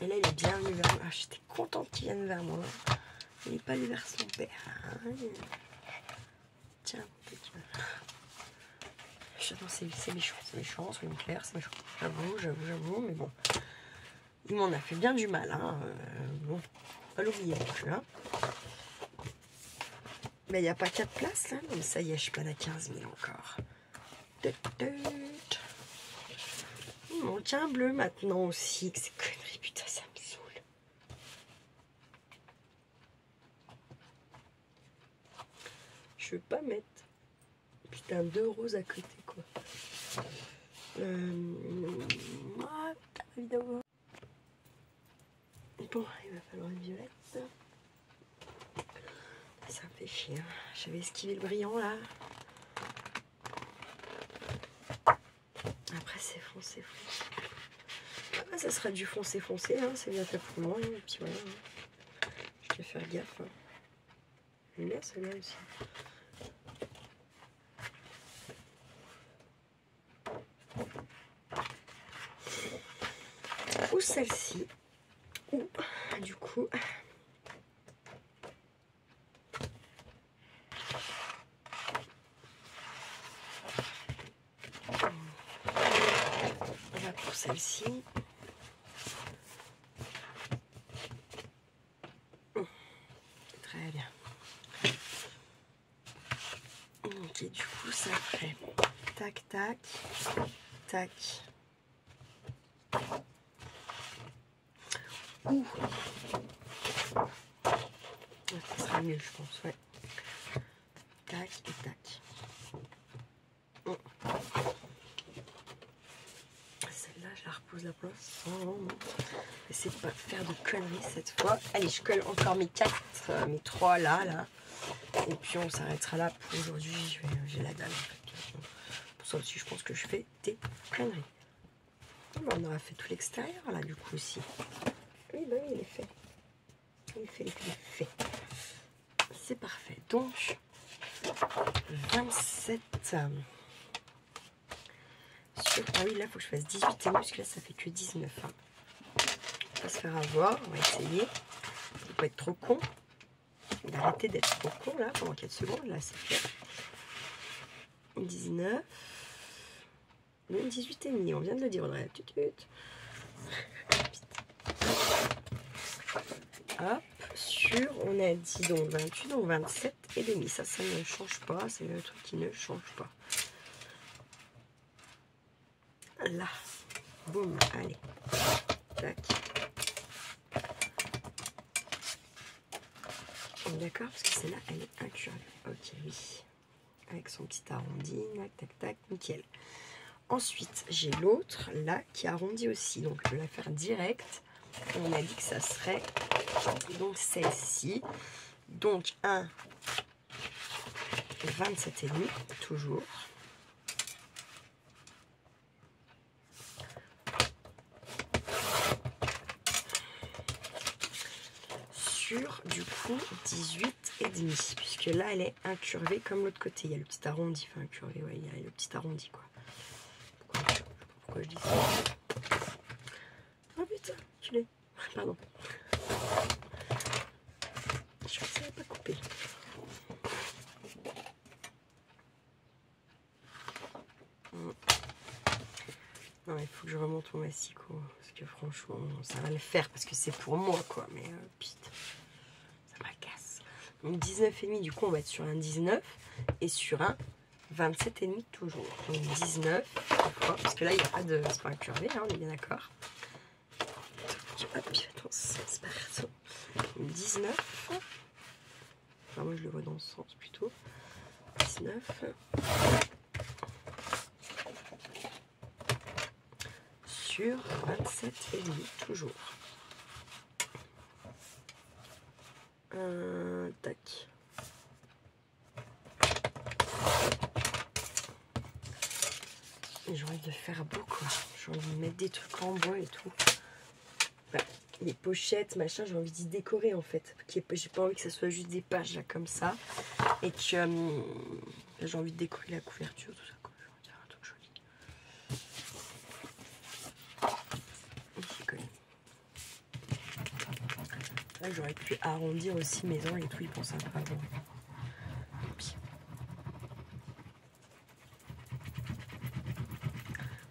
Et là il est bien venu vers moi. Ah, j'étais contente qu'il vienne vers moi. Il n'est pas allé vers son père. Tiens, c'est méchant, soyons clairs, c'est méchant. J'avoue, mais bon. Il m'en a fait bien du mal, hein. Bon, pas l'oublier non plus, hein. Mais il n'y a pas 4 places, là. Mais ça y est, je suis pas à 15 000 encore. Mon tien bleu maintenant aussi, que c'est conneries, putain, ça me saoule. Je veux pas mettre putain 2 roses à côté, quoi. Ah, putain, évidemment. Bon, il va falloir une violette. Ça me fait chier. Hein. J'avais esquivé le brillant, là. Après, c'est foncé. Ah, ça sera du foncé, hein. C'est bien fait pour moi. Hein. Et puis voilà. Hein. Je vais faire gaffe. Hein. Là, celle-là aussi. Ou celle-ci. Ou, du coup... Voilà pour celle-ci. Très bien. Ok, du coup, ça fait tac, tac, tac. Ouh. Ça sera mieux, je pense, ouais. Tac et tac. Celle-là, je la repose la place. Oh, essaie de pas faire de conneries cette fois. Allez, je colle encore mes 4, mes 3 là. Et puis on s'arrêtera là pour aujourd'hui. J'ai la dalle en fait. Pour ça aussi, je pense que je fais des conneries. On aura fait tout l'extérieur là du coup aussi. Oui, bah oui, il est fait. Il est fait. C'est parfait. Donc, 27. Ah oui, là, il faut que je fasse 18 et demi, parce que là, ça fait que 19. Hein. On va se faire avoir. On va essayer. Il faut pas être trop con. D'arrêter d'être trop con, là, pendant 4 secondes. Là, c'est fait. 19. Même 18 et demi. On vient de le dire, Audrey. Hop. Sur, on a dit donc 28, donc 27 et demi. Ça ne change pas. C'est le truc qui ne change pas. Là. Boum. Allez. Tac. D'accord, parce que celle-là, elle est incurvée. Ok, oui. Avec son petit arrondi. Tac, tac, tac. Nickel. Ensuite, j'ai l'autre, là, qui arrondit aussi. Donc, je vais la faire direct. On a dit que ça serait donc celle-ci. Donc, un 27,5, toujours. Sur, du coup, 18,5. Puisque là, elle est incurvée comme l'autre côté. Il y a le petit arrondi. Enfin, incurvé, ouais, il y a le petit arrondi, quoi. Pourquoi je dis ça? Oh putain, tu l'es. Pardon. Je ne savais pas couper. Non, il faut que je remonte mon massicot. Parce que franchement, ça va le faire. Parce que c'est pour moi, quoi. Mais putain, ça m'agace. Donc 19,5, du coup, on va être sur un 19. Et sur un 27,5 toujours. Donc 19. Parce que là, il n'y a pas de... C'est pas incurvé, hein, on est bien d'accord. Hop, attends, c'est pas raison. 19. Enfin, moi, je le vois dans ce sens plutôt. 19. Sur 27,5 toujours. Tac. J'ai envie de faire beau, quoi. J'ai envie de mettre des trucs en bois et tout. Bah, les pochettes, machin, j'ai envie d'y décorer, en fait. J'ai pas envie que ça soit juste des pages, là, comme ça. Et que j'ai envie de décorer la couverture, tout ça, quoi. J'ai envie de faire un truc joli. Ici, collé. Là, j'aurais pu arrondir aussi mes angles et tout, ils pensent un peu avant.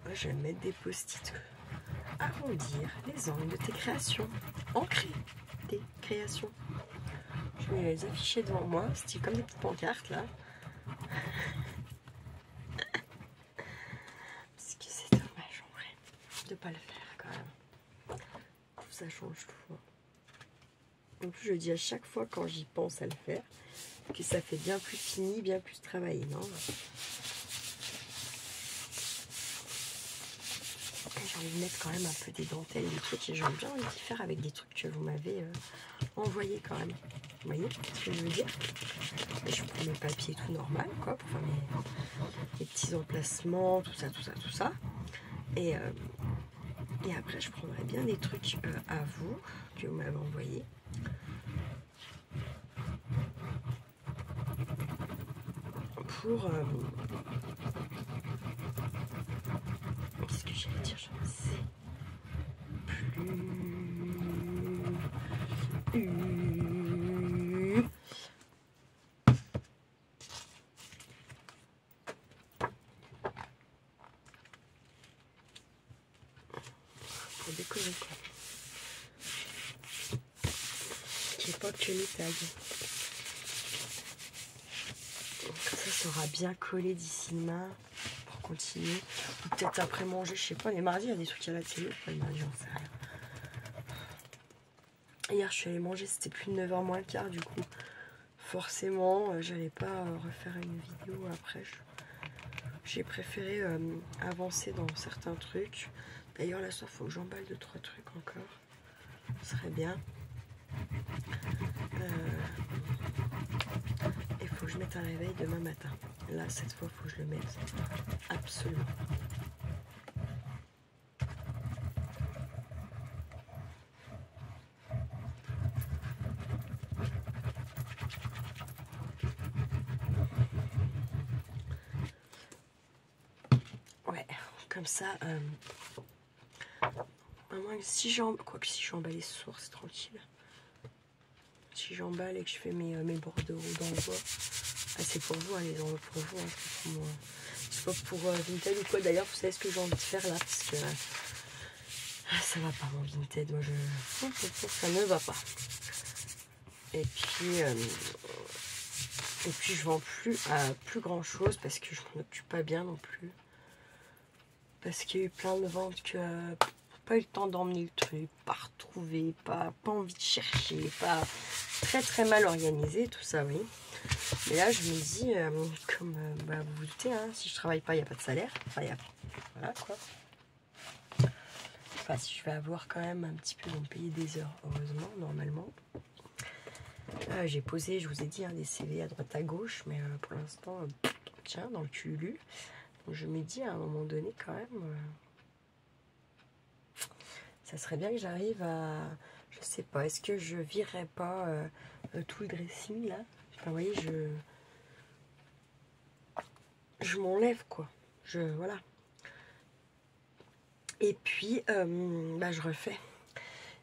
Moi, je vais mettre des post-it. Arrondir les angles de tes créations. Ancrer tes créations. Je vais les afficher devant moi, style comme des petites pancartes là. Parce que c'est dommage en vrai de pas le faire quand même. Ça change tout. En plus, je dis à chaque fois quand j'y pense à le faire que ça fait bien plus fini, bien plus travaillé, non? J'ai envie de mettre quand même un peu des dentelles, des trucs, et j'ai bien envie de faire avec des trucs que vous m'avez envoyés quand même. Vous voyez ce que je veux dire? Et je prends mes papiers tout normal, quoi, pour faire mes petits emplacements, tout ça, tout ça, tout ça. Et après, je prendrai bien des trucs à vous, que vous m'avez envoyés. Pour... qu'est-ce que j'allais dire? Je ne sais plus. Pour décorer, quoi. J'ai pas que les tags. Donc ça sera bien collé d'ici demain pour continuer. Ou peut-être après manger, je sais pas. Les mardis, il y a des trucs à la télé. Pas les mardis, j'en sais rien. Hier, je suis allée manger, c'était plus de 9h moins le quart, du coup. Forcément, j'allais pas refaire une vidéo après. J'ai préféré avancer dans certains trucs. D'ailleurs, là, il faut que j'emballe 2-3 trucs encore. Ce serait bien. Il faut que je mette un réveil demain matin. Là, cette fois, il faut que je le mette. Absolument. Ouais, comme ça... si quoique si j'emballe ce soir, c'est tranquille. Si j'emballe et que je fais mes bordeaux d'envoi, c'est pour vous, hein, les envois pour vous, hein, c'est pour moi. C'est pas pour Vinted ou quoi. D'ailleurs, vous savez ce que j'ai envie de faire là, parce que ça va pas mon Vinted, moi ça ne va pas. Et puis je vends plus grand chose parce que je m'en occupe pas bien non plus. Parce qu'il y a eu plein de ventes que pas eu le temps d'emmener le truc, pas retrouvé, pas envie de chercher, pas très mal organisé, tout ça, oui. Mais là, je me dis, comme vous vous doutez, hein, si je travaille pas, il n'y a pas de salaire. Enfin, voilà quoi. Enfin, si je vais avoir quand même un petit peu, de me payer des heures, heureusement, normalement. J'ai posé, je vous ai dit, hein, des CV à droite à gauche, mais pour l'instant, tiens, dans le QLU. Donc, je me dis à un moment donné, quand même, ça serait bien que j'arrive à, je sais pas, est-ce que je virerais pas tout le dressing là? Enfin, vous voyez, je m'enlève quoi. Voilà. Et puis, je refais.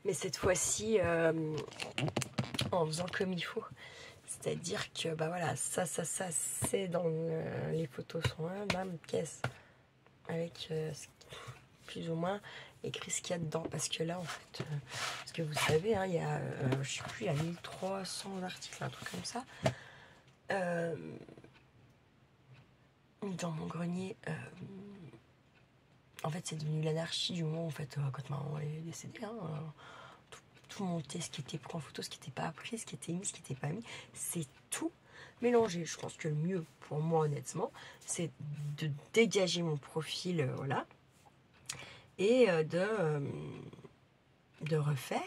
Mais cette fois-ci, en faisant comme il faut. C'est-à-dire que, voilà, ça, c'est dans les photos sont là, bam, caisse. Avec plus ou moins écrit ce qu'il y a dedans. Parce que là, en fait, parce que vous savez, hein, il y a, je sais plus, il y a 1300 articles, un truc comme ça. Dans mon grenier, en fait, c'est devenu l'anarchie du moment, en fait, quand maman est décédée, hein, tout monter, ce qui était pris en photo, ce qui n'était pas pris, ce qui était mis, ce qui n'était pas mis, c'est tout mélangé. Je pense que le mieux pour moi, honnêtement, c'est de dégager mon profil, voilà, et de refaire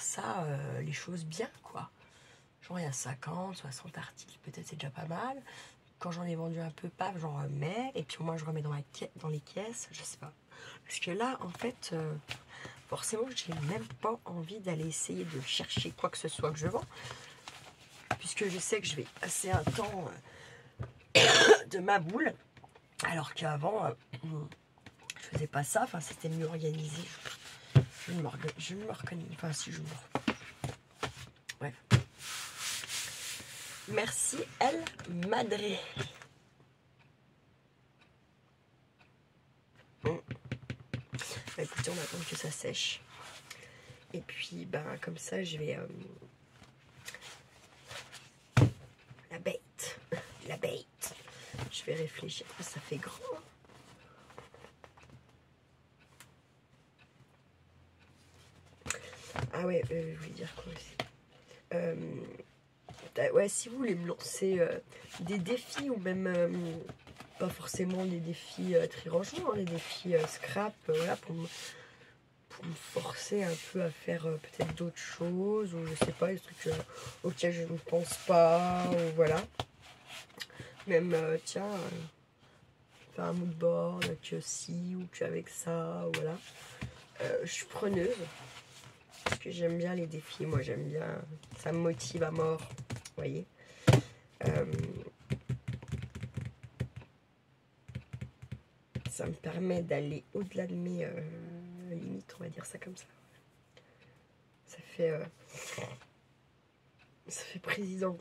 ça, les choses bien, quoi. Genre, il y a 50, 60 articles, peut-être c'est déjà pas mal. quand j'en ai vendu un peu, paf, j'en remets. Et puis moi, je remets dans les caisses, je sais pas. Parce que là, en fait, forcément, j'ai même pas envie d'aller essayer de chercher quoi que ce soit que je vends. Puisque je sais que je vais passer un temps de ma boule. Alors qu'avant, je faisais pas ça. Enfin, c'était mieux organisé. Je ne me reconnais. Enfin, si je me reconnais. Bref. Merci, El Madré. Bah, écoutez, on attend que ça sèche. Et puis, ben, comme ça, je vais... la bête. La bête. Je vais réfléchir. Ça fait grand. Ah ouais, je voulais dire quoi aussi. Ouais, si vous voulez me lancer des défis ou même pas forcément des défis tri-rangement, des défis scrap, voilà, pour me forcer un peu à faire peut-être d'autres choses, ou je sais pas, des trucs auxquels je ne pense pas, ou voilà. Même, tiens, faire un mood board que si ou qu'avec ça, ou voilà. Je suis preneuse, parce que j'aime bien les défis, moi j'aime bien, ça me motive à mort, vous voyez. Ça me permet d'aller au-delà de mes limites, on va dire ça comme ça. Ça fait président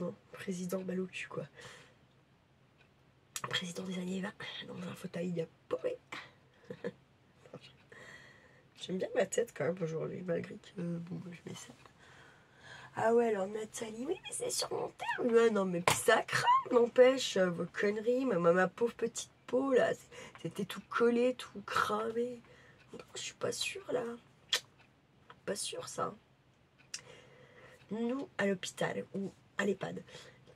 mal au cul, quoi. Président des années 20, dans un fauteuil paumé. J'aime bien ma tête quand même aujourd'hui, malgré que bon, je m'essaie. Ah ouais, alors Nathalie, oui, mais c'est sur mon terme. Ouais, non, mais ça crame, n'empêche, vos conneries. Ma pauvre petite peau, là, c'était tout collé, tout cramé. Non, je suis pas sûre, là. Pas sûre, ça. Nous, à l'hôpital ou à l'EHPAD,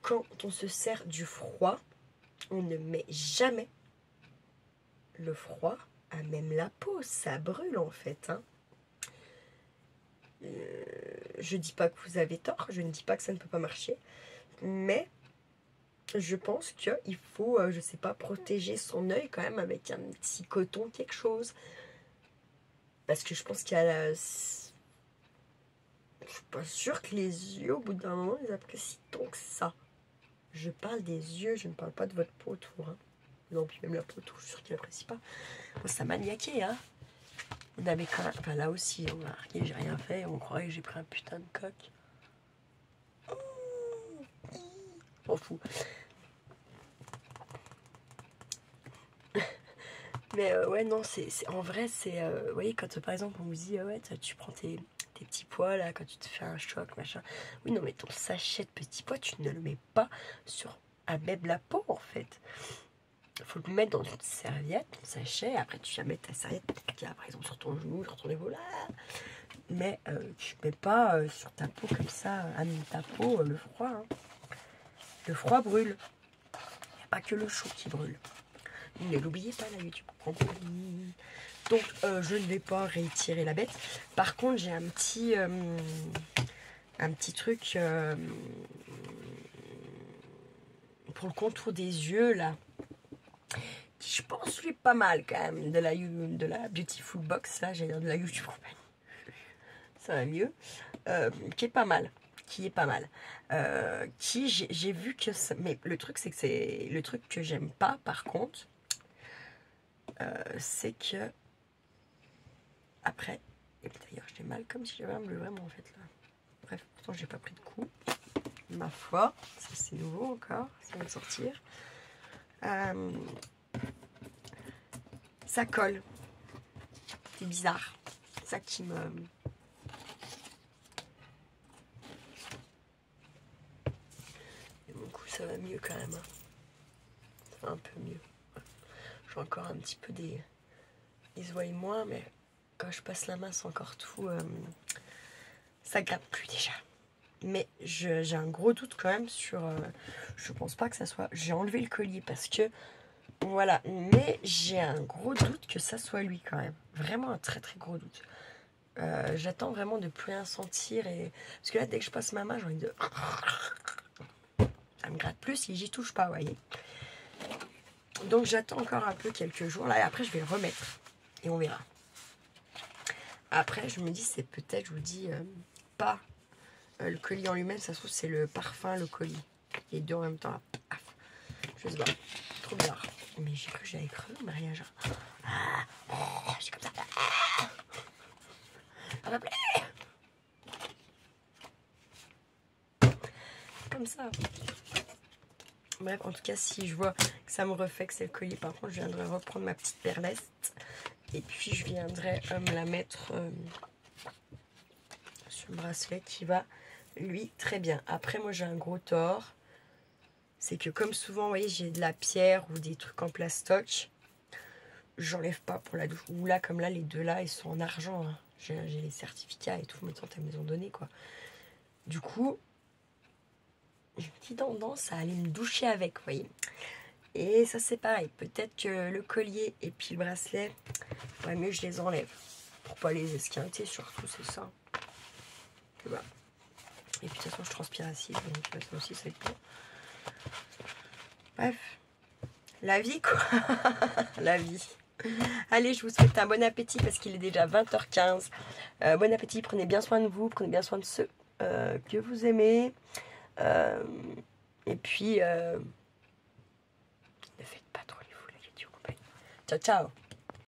quand on se sert du froid, on ne met jamais le froid à même la peau. Ça brûle, en fait, hein. Je dis pas que vous avez tort, je ne dis pas que ça ne peut pas marcher, mais je pense qu'il faut, je sais pas, protéger son œil quand même avec un petit coton, quelque chose. Parce que je pense qu'il y a je suis pas sûre que les yeux, au bout d'un moment, ils apprécient tant que ça. Je parle des yeux, je ne parle pas de votre peau autour. Hein. Non, puis même la peau autour, je suis sûre qu'ils n'apprécient pas. Oh, ça m'a niaqué, hein. On avait quand même... Enfin, là aussi, on a remarqué, j'ai rien fait. On croirait que j'ai pris un putain de coq. Je m'en fous. Mais ouais, non, en vrai, c'est... vous voyez, quand par exemple, on vous dit, ouais, tu prends tes petits pois, là, quand tu te fais un choc, machin. Oui, non, mais ton sachet de petits pois, tu ne le mets pas sur à même la peau, en fait. Il faut le mettre dans une serviette, ton sachet. Après, tu vas mettre ta serviette, par exemple, sur ton genou, sur ton épaule, là. Mais tu ne mets pas sur ta peau comme ça, à ta peau, le froid. Hein. Le froid brûle. Il n'y a pas que le chaud qui brûle. Ne l'oubliez pas, la YouTube compagnie. Donc, je ne vais pas réitérer la bête. Par contre, j'ai un petit truc pour le contour des yeux, là. Qui, je pense, lui, pas mal, quand même. De la Beautiful Box, là. J'allais dire de la YouTube compagnie. Ça va mieux. Qui est pas mal. J'ai vu que ça, mais le truc c'est que c'est le truc que j'aime pas par contre, c'est que après, et d'ailleurs j'ai mal comme si j'avais un bleu vraiment en fait là. Bref, pourtant j'ai pas pris de coup, ma foi, ça c'est nouveau encore, ça va me sortir. Ça colle, c'est bizarre, c'est ça qui me... Ça va mieux quand même. Hein. Ça va un peu mieux. J'ai encore un petit peu des... Ils se voient moins, mais quand je passe la main, c'est encore tout... ça gratte plus déjà. Mais j'ai un gros doute quand même sur... je pense pas que ça soit... J'ai enlevé le collier parce que... Voilà. Mais j'ai un gros doute que ça soit lui quand même. Vraiment un très très gros doute. J'attends vraiment de plus rien sentir. Parce que là, dès que je passe ma main, j'ai envie de... Ça me gratte plus si j'y touche pas, vous voyez. Donc j'attends encore un peu quelques jours là et après je vais le remettre et on verra. Après je me dis c'est peut-être, je vous dis pas le colis en lui-même, ça se trouve c'est le parfum, le colis. Les deux en même temps là. Paf. Je sais pas, trop bizarre. Mais j'ai cru que j'avais cru, mais rien genre. Je suis comme ça. Ça me plaît. Comme ça. Bref, en tout cas, si je vois que ça me refait que c'est le collier, par contre, je viendrai reprendre ma petite perleste. Et puis, je viendrai me la mettre sur le bracelet qui va, lui, très bien. Après, moi, j'ai un gros tort. C'est que comme souvent, vous voyez, j'ai de la pierre ou des trucs en plastoc. J'enlève pas pour la douche. Ou là, comme là, les deux là, ils sont en argent. Hein. J'ai les certificats et tout. Mes tantes, elles me les ont donnés, quoi. Du coup, j'ai une petite tendance à aller me doucher avec, vous voyez. Et ça, c'est pareil. Peut-être que le collier et puis le bracelet, ouais, mieux je les enlève. Pour pas les esquinter, surtout, c'est ça. Et, voilà. Et puis, de toute façon, je transpire assez. Donc, ça aussi, ça va être bon. Bref. La vie, quoi. La vie. Allez, je vous souhaite un bon appétit parce qu'il est déjà 20h15. Bon appétit, prenez bien soin de vous, prenez bien soin de ceux que vous aimez. Et puis, ne faites pas trop les fous, la vie, compagnie. Ciao, ciao.